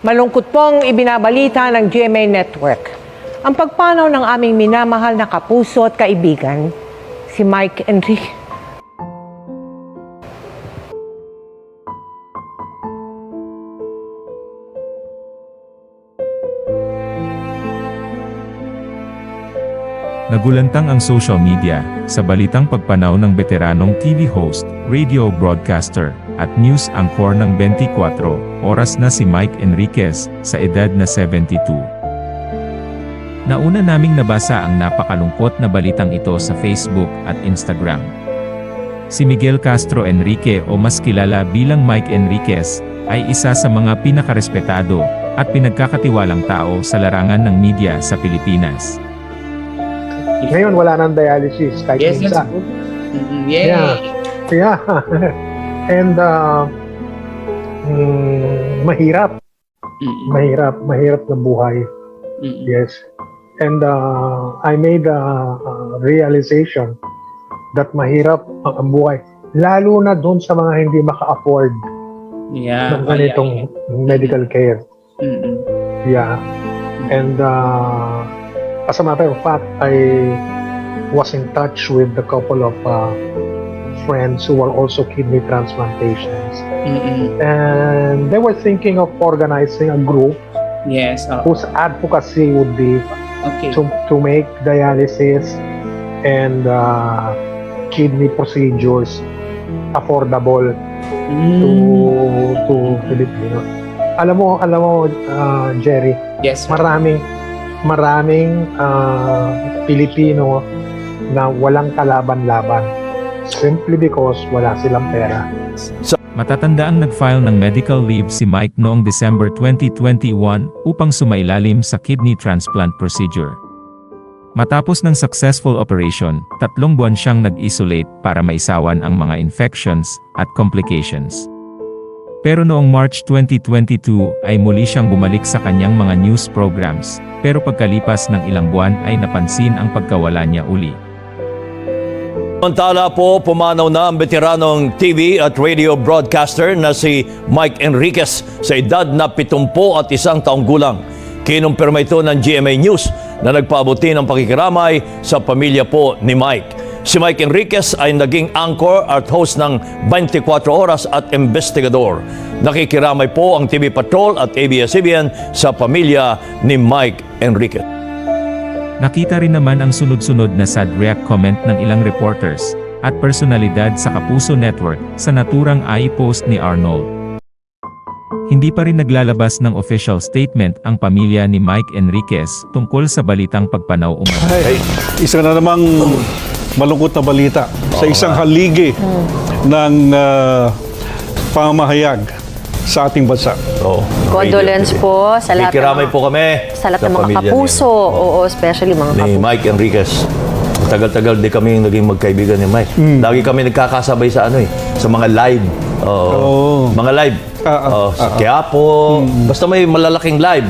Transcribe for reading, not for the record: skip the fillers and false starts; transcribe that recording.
Malungkot pong ibinabalita ng GMA Network ang pagpanaw ng aming minamahal na kapuso at kaibigan, si Mike Enrique. Nagulantang ang social media sa balitang pagpanaw ng veteranong TV host, radio broadcaster, at news anchor ng 24 oras na si Mike Enriquez sa edad na 72. Nauna naming nabasa ang napakalungkot na balitang ito sa Facebook at Instagram. Si Miguel Castro Enrique o mas kilala bilang Mike Enriquez ay isa sa mga pinakarespetado at pinagkakatiwalang tao sa larangan ng media sa Pilipinas. Ngayon wala nang dialysis kahit Yes, minsan. Yay! Yeah. And mahirap na buhay. Yes. And I made a realization that mahirap ang buhay, lalo na doon sa mga hindi maka-afford ng ganitong medical care. Yeah. And as a matter of fact, I was in touch with a couple of friends who were also kidney transplantations. And they were thinking of organizing a group whose advocacy would be to make dialysis and kidney procedures affordable to Filipinos. Alam mo, Jerry, maraming Pilipino na walang kalaban-laban simply because wala silang pera. Matatandaang nag-file ng medical leave si Mike noong December 2021 upang sumailalim sa kidney transplant procedure. Matapos ng successful operation, 3 buwan siyang nag-isolate para maisawan ang mga infections at complications. Pero noong March 2022 ay muli siyang bumalik sa kanyang mga news programs, pero pagkalipas ng ilang buwan ay napansin ang pagkawala niya uli. Samantala po, pumanaw na ang veteranong TV at radio broadcaster na si Mike Enriquez sa edad na 71 taong gulang. Kinumpirma ito ng GMA News na nagpaabuti ng pakikiramay sa pamilya po ni Mike. Si Mike Enriquez ay naging anchor at host ng 24 oras at investigador. Nakikiramay po ang TV Patrol at ABS-CBN sa pamilya ni Mike Enriquez. Nakita rin naman ang sunod-sunod na sad react comment ng ilang reporters at personalidad sa Kapuso Network sa naturang i-post ni Arnold. Hindi pa rin naglalabas ng official statement ang pamilya ni Mike Enriquez tungkol sa balitang pagpanaw umano. Ay, isa na namang malungkot na balita sa isang haligi ng pamahayag sa ating bansa. Condolence po sa lahat Nakikiramay po kami sa lahat ng mga pamilya kapuso, oo, especially mga ni kapuso. Mike Enriquez. Tagal-tagal di kami naging magkaibigan ni Mike. Lagi kami nagkakasabay sa sa mga live. Mga live. Sa Quiapo. Basta may malalaking live.